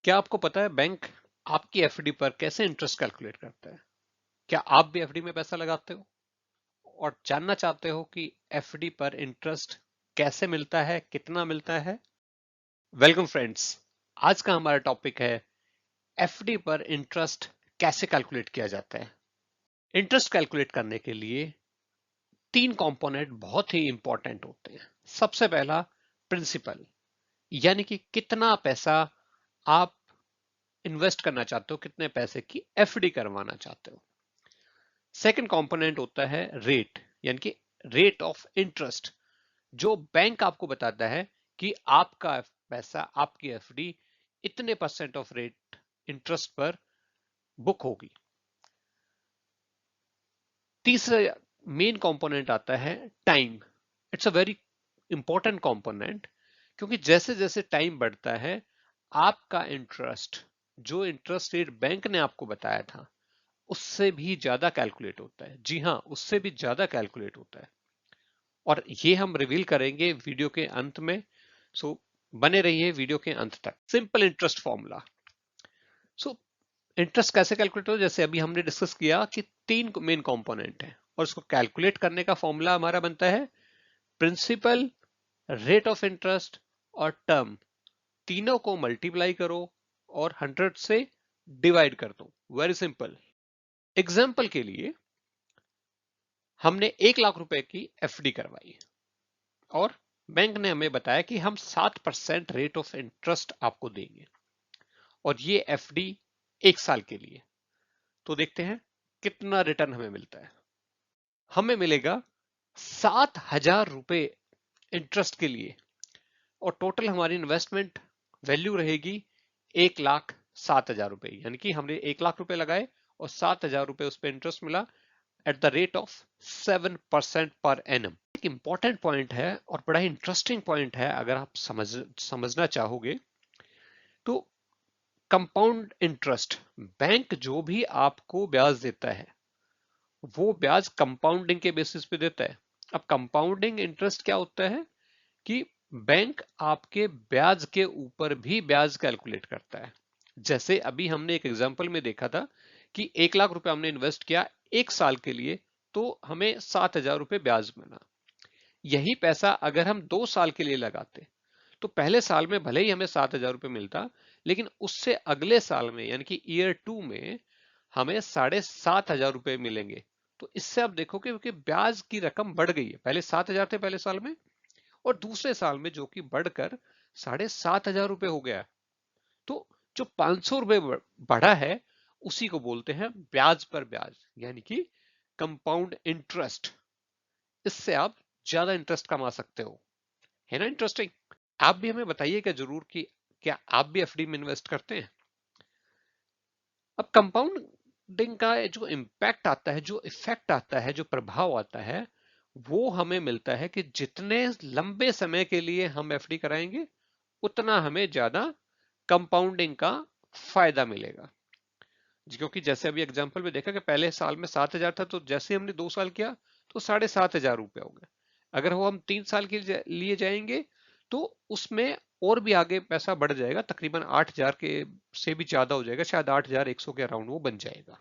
क्या आपको पता है बैंक आपकी एफडी पर कैसे इंटरेस्ट कैलकुलेट करता है? क्या आप भी एफडी में पैसा लगाते हो और जानना चाहते हो कि एफडी पर इंटरेस्ट कैसे मिलता है, कितना मिलता है? वेलकम फ्रेंड्स, आज का हमारा टॉपिक है एफडी पर इंटरेस्ट कैसे कैलकुलेट किया जाता है। इंटरेस्ट कैलकुलेट करने के लिए तीन कंपोनेंट बहुत ही इंपॉर्टेंट होते हैं। सबसे पहला प्रिंसिपल, यानी कि कितना पैसा आप इन्वेस्ट करना चाहते हो, कितने पैसे की एफडी करवाना चाहते हो। सेकंड कंपोनेंट होता है रेट, यानी कि रेट ऑफ इंटरेस्ट, जो बैंक आपको बताता है कि आपका पैसा, आपकी एफडी इतने परसेंट ऑफ रेट इंटरेस्ट पर बुक होगी। तीसरा मेन कंपोनेंट आता है time. It's a very important component, क्योंकि जैसे जैसे टाइम बढ़ता है आपका इंटरेस्ट, जो इंटरेस्ट रेट बैंक ने आपको बताया था, उससे भी ज्यादा कैलकुलेट होता है। जी हाँ, उससे भी ज्यादा कैलकुलेट होता है और ये हम रिवील करेंगे वीडियो के अंत में। सो बने रहिए वीडियो के अंत तक। Simple interest formula. So interest कैसे कैलकुलेट हो, जैसे अभी हमने डिस्कस किया कि तीन मेन कंपोनेंट है और उसको कैलकुलेट करने का फॉर्मूला हमारा बनता है प्रिंसिपल, रेट ऑफ इंटरेस्ट और टर्म। तीनों को मल्टीप्लाई करो और 100 से डिवाइड कर दो। Very simple. एग्जाम्पल के लिए हमने 1 लाख रुपए की एफडी करवाई और बैंक ने हमें बताया कि हम 7% रेट ऑफ इंटरेस्ट आपको देंगे और ये एफडी 1 साल के लिए। तो देखते हैं कितना रिटर्न हमें मिलता है। हमें मिलेगा 7,000 रुपए इंटरेस्ट के लिए और टोटल हमारी इन्वेस्टमेंट वैल्यू रहेगी 1,07,000 रुपए, यानी कि हमने 1 लाख रुपए लगाए और 7,000 रुपए उस पर इंटरेस्ट मिला at the rate of 7% per annum. एक इंपॉर्टेंट पॉइंट है और बड़ा ही इंटरेस्टिंग पॉइंट है, अगर आप समझना चाहोगे तो कंपाउंड इंटरेस्ट, बैंक जो भी आपको ब्याज देता है वो ब्याज कंपाउंडिंग के बेसिस पे देता है। अब कंपाउंडिंग इंटरेस्ट क्या होता है कि बैंक आपके ब्याज के ऊपर भी ब्याज कैलकुलेट करता है। जैसे अभी हमने एक एग्जांपल में देखा था कि 1 लाख रुपए हमने इन्वेस्ट किया 1 साल के लिए, तो हमें 7,000 रुपए ब्याज मिला। यही पैसा अगर हम 2 साल के लिए लगाते तो पहले साल में भले ही हमें 7,000 रुपए मिलता, लेकिन उससे अगले साल में यानी कि ईयर 2 में हमें 7,500 रुपए मिलेंगे। तो इससे आप देखोगे कि ब्याज की रकम बढ़ गई है। पहले 7,000 थे पहले साल में और दूसरे साल में जो कि बढ़कर 7,500 रुपए हो गया। तो जो 500 रुपए बढ़ा है उसी को बोलते हैं ब्याज पर ब्याज, यानी कि कंपाउंड इंटरेस्ट। इससे आप ज्यादा इंटरेस्ट कमा सकते हो। है ना इंटरेस्टिंग? आप भी हमें बताइएगा जरूर कि क्या आप भी एफडी में इन्वेस्ट करते हैं। अब कंपाउंडिंग का जो इम्पैक्ट आता है, जो इफेक्ट आता है, जो प्रभाव आता है, वो हमें मिलता है कि जितने लंबे समय के लिए हम एफडी कराएंगे उतना हमें ज्यादा कंपाउंडिंग का फायदा मिलेगा। क्योंकि जैसे अभी एग्जांपल में देखा कि पहले साल में 7,000 था, तो जैसे हमने 2 साल किया तो 7,500 रुपए हो गए। अगर वो हम 3 साल के लिए जाएंगे तो उसमें और भी आगे पैसा बढ़ जाएगा, तकरीबन 8,000 के से भी ज्यादा हो जाएगा, शायद 8,100 के अराउंड वो बन जाएगा।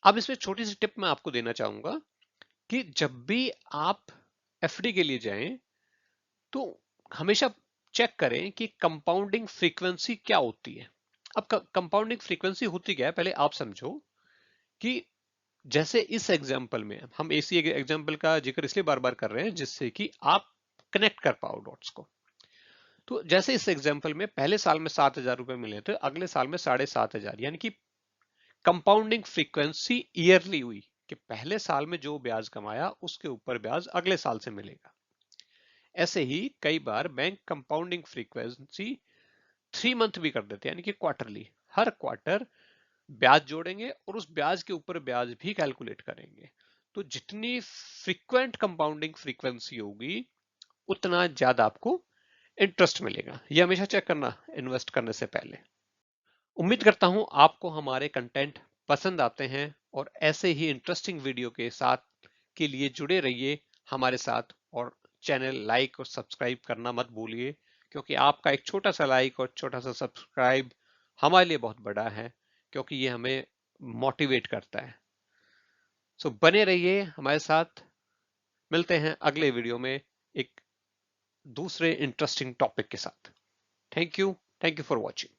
अब इसमें छोटी सी टिप मैं आपको देना चाहूंगा कि जब भी आप एफडी के लिए जाएं तो हमेशा चेक करें कि कंपाउंडिंग फ्रीक्वेंसी क्या होती है। अब कंपाउंडिंग फ्रीक्वेंसी होती क्या है, पहले आप समझो कि जैसे इस एग्जाम्पल में हम इसी एग्जाम्पल का जिक्र इसलिए बार बार कर रहे हैं जिससे कि आप कनेक्ट कर पाओ डॉट्स को। तो जैसे इस एग्जाम्पल में पहले साल में 7,000 रुपए मिले थे, अगले साल में 7,500, यानी कि कंपाउंडिंग फ्रीक्वेंसी ईयरली हुई कि पहले साल में जो ब्याज कमाया उसके ऊपर ब्याज अगले साल से मिलेगा। ऐसे ही कई बार बैंक कंपाउंडिंग फ्रीक्वेंसी 3 मंथ भी कर देते हैं, यानी कि क्वार्टरली, हर क्वार्टर ब्याज जोड़ेंगे और उस ब्याज के ऊपर ब्याज भी कैलकुलेट करेंगे। तो जितनी फ्रीक्वेंट कंपाउंडिंग फ्रीक्वेंसी होगी उतना ज्यादा आपको इंटरेस्ट मिलेगा। ये हमेशा चेक करना इन्वेस्ट करने से पहले। उम्मीद करता हूं आपको हमारे कंटेंट पसंद आते हैं और ऐसे ही इंटरेस्टिंग वीडियो के साथ के लिए जुड़े रहिए हमारे साथ और चैनल लाइक और सब्सक्राइब करना मत भूलिए, क्योंकि आपका एक छोटा सा लाइक और छोटा सा सब्सक्राइब हमारे लिए बहुत बड़ा है, क्योंकि ये हमें मोटिवेट करता है। सो बने रहिए हमारे साथ, मिलते हैं अगले वीडियो में एक दूसरे इंटरेस्टिंग टॉपिक के साथ। Thank you for watching.